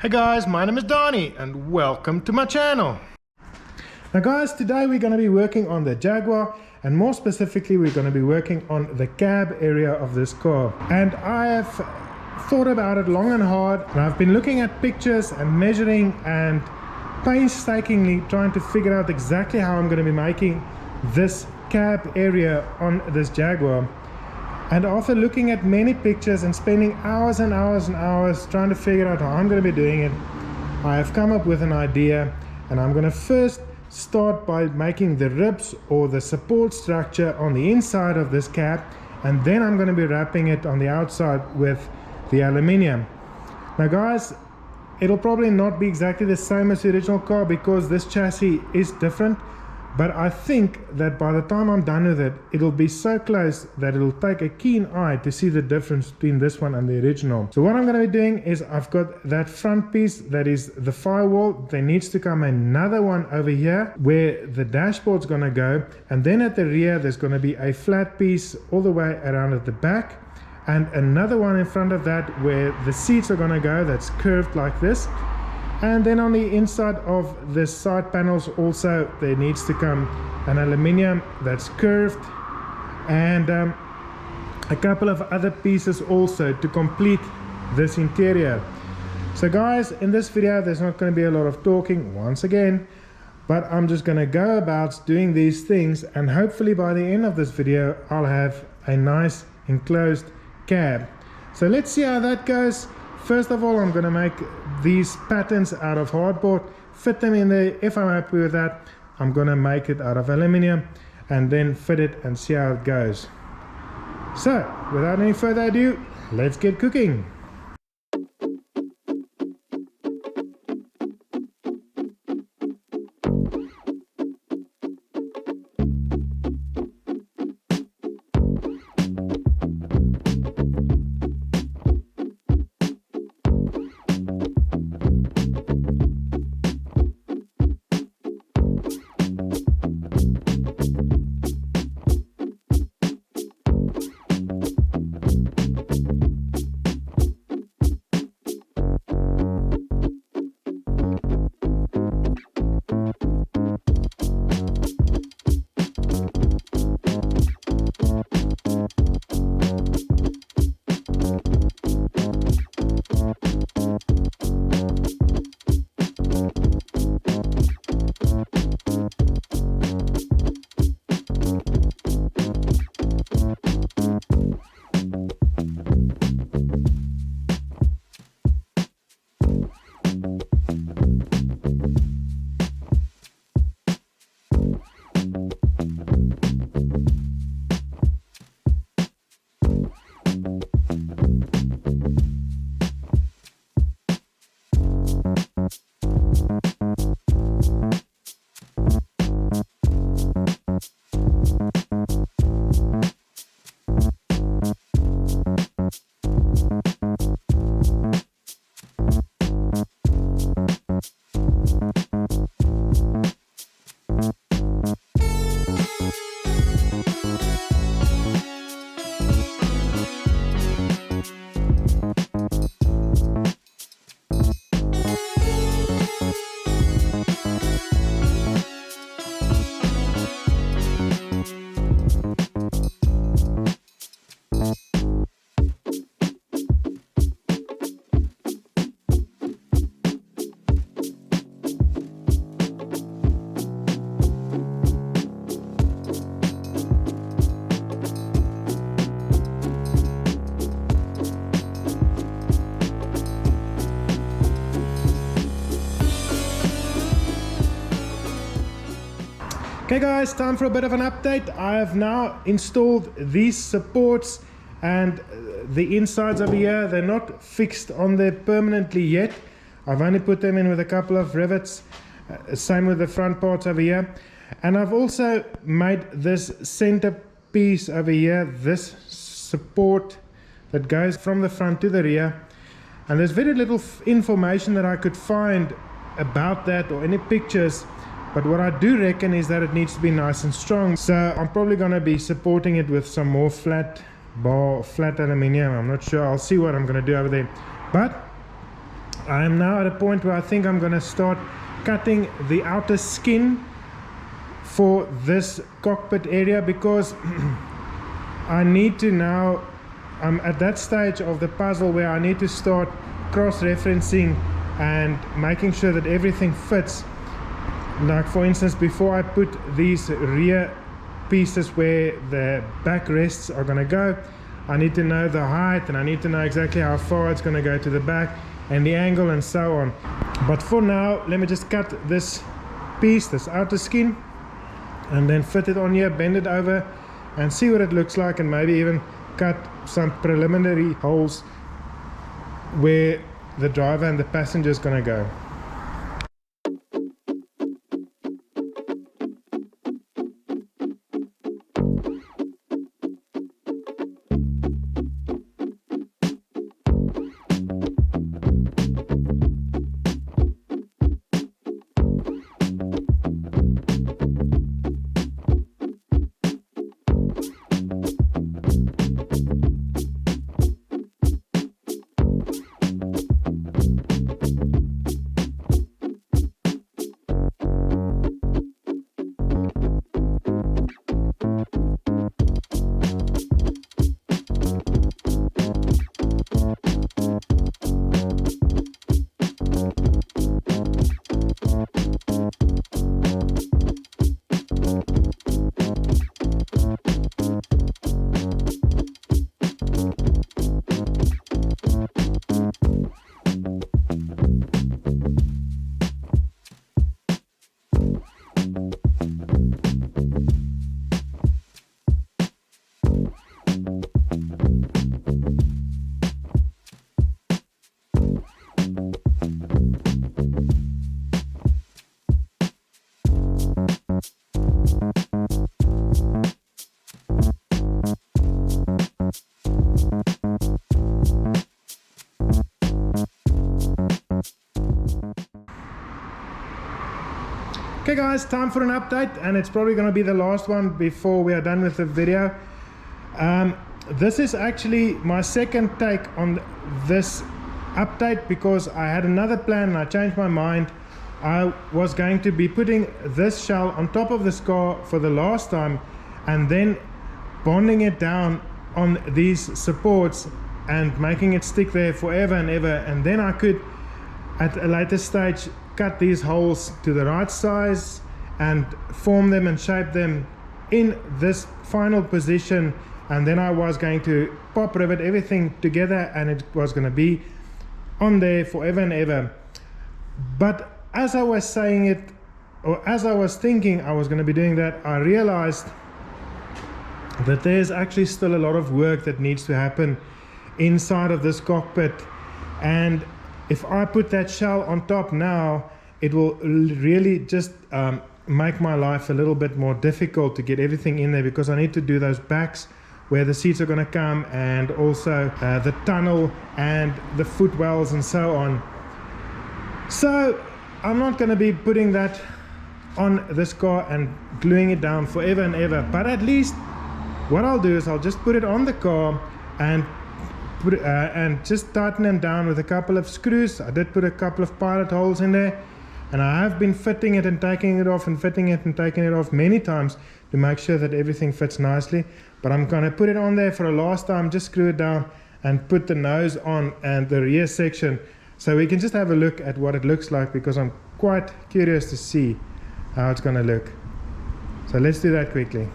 Hey guys, my name is Donnie and welcome to my channel. Now guys, today we're going to be working on the Jaguar, and more specifically we're going to be working on the cab area of this car. And I have thought about it long and hard, and I've been looking at pictures and measuring and painstakingly trying to figure out exactly how I'm going to be making this cab area on this Jaguar. And after looking at many pictures and spending hours and hours and hours trying to figure out how I'm going to be doing it, I have come up with an idea, and I'm going to first start by making the ribs or the support structure on the inside of this cab, and then I'm going to be wrapping it on the outside with the aluminium. Now guys, it'll probably not be exactly the same as the original car because this chassis is different, but I think that by the time I'm done with it, it'll be so close that it'll take a keen eye to see the difference between this one and the original. So what I'm going to be doing is I've got that front piece that is the firewall. There needs to come another one over here where the dashboard's going to go, and then at the rear there's going to be a flat piece all the way around at the back, and another one in front of that where the seats are going to go, that's curved like this. And then on the inside of the side panels also there needs to come an aluminium that's curved, and a couple of other pieces also to complete this interior. So guys, in this video there's not going to be a lot of talking once again, but I'm just going to go about doing these things, and hopefully by the end of this video I'll have a nice enclosed cab. So let's see how that goes. First of all, I'm going to make these patterns out of hardboard, fit them in there. If I'm happy with that, I'm going to make it out of aluminium and then fit it and see how it goes. So without any further ado, let's get cooking. Okay guys, time for a bit of an update. I have now installed these supports, and the insides over here, they're not fixed on there permanently yet. I've only put them in with a couple of rivets, same with the front parts over here. And I've also made this center piece over here, this support that goes from the front to the rear. And there's very little information that I could find about that or any pictures. But what I do reckon is that it needs to be nice and strong. So I'm probably going to be supporting it with some more flat bar, flat aluminium. I'm not sure. I'll see what I'm going to do over there. But I am now at a point where I think I'm gonna start cutting the outer skin for this cockpit area, because I need to now, I'm at that stage of the puzzle where I need to start cross-referencing and making sure that everything fits. Like for instance, before I put these rear pieces where the backrests are going to go, I need to know the height, and I need to know exactly how far it's going to go to the back and the angle and so on. But for now, let me just cut this piece, this outer skin, and then fit it on here, bend it over and see what it looks like, and maybe even cut some preliminary holes where the driver and the passenger is going to go. Okay guys, time for an update, and it's probably going to be the last one before we are done with the video. This is actually my second take on this update, because I had another plan and I changed my mind. I was going to be putting this shell on top of this car for the last time, and then bonding it down on these supports and making it stick there forever and ever, and then I could at a later stage cut these holes to the right size and form them and shape them in this final position, and then I was going to pop rivet everything together and it was going to be on there forever and ever. But as I was saying it, or as I was thinking I was going to be doing that, I realized that there's actually still a lot of work that needs to happen inside of this cockpit, and if I put that shell on top now, it will really just make my life a little bit more difficult to get everything in there, because I need to do those backs where the seats are going to come, and also the tunnel and the footwells and so on. So I'm not going to be putting that on this car and gluing it down forever and ever, but at least what I'll do is I'll just put it on the car and just tighten them down with a couple of screws. I did put a couple of pilot holes in there, and I have been fitting it and taking it off and fitting it and taking it off many times to make sure that everything fits nicely. But I'm going to put it on there for a last time, just screw it down and put the nose on and the rear section, so we can just have a look at what it looks like, because I'm quite curious to see how it's going to look. So let's do that quickly.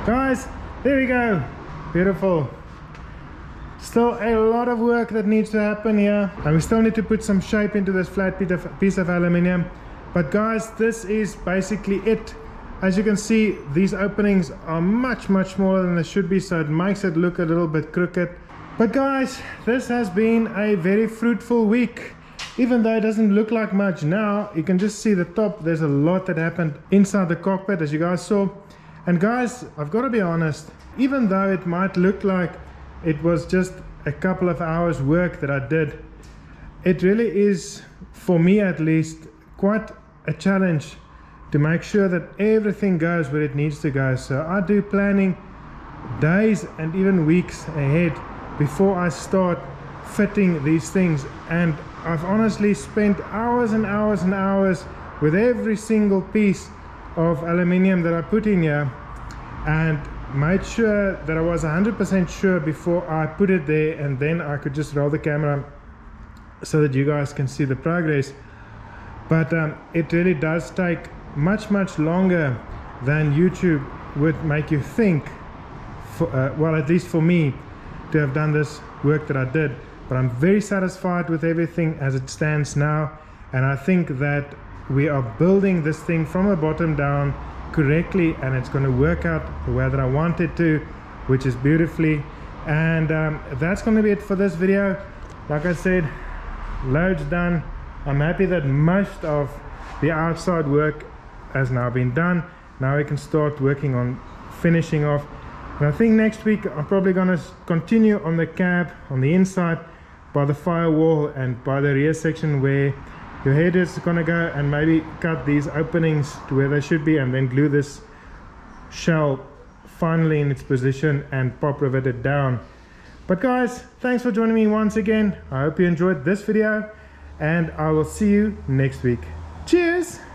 Guys, there we go. Beautiful. Still a lot of work that needs to happen here, and we still need to put some shape into this flat piece of aluminium. But guys, this is basically it. As you can see, these openings are much smaller than they should be, so it makes it look a little bit crooked. But guys, this has been a very fruitful week. Even though it doesn't look like much now, you can just see the top. There's a lot that happened inside the cockpit, as you guys saw. And guys, I've got to be honest, even though it might look like it was just a couple of hours work that I did, it really is, for me at least, quite a challenge to make sure that everything goes where it needs to go. So I do planning days and even weeks ahead before I start fitting these things, and I've honestly spent hours and hours and hours with every single piece of aluminium that I put in here, and made sure that I was 100% sure before I put it there, and then I could just roll the camera so that you guys can see the progress. But it really does take much longer than YouTube would make you think, well, at least for me, to have done this work that I did. But I'm very satisfied with everything as it stands now, and I think that we are building this thing from the bottom down correctly, and it's going to work out the way that I want it to, which is beautifully. And that's going to be it for this video. Like I said, loads done. I'm happy that most of the outside work has now been done. Now we can start working on finishing off, and I think next week I'm probably going to continue on the cab on the inside by the firewall and by the rear section where your head is going to go, and maybe cut these openings to where they should be, and then glue this shell finally in its position and pop rivet it down. But guys, thanks for joining me once again. I hope you enjoyed this video, and I will see you next week. Cheers!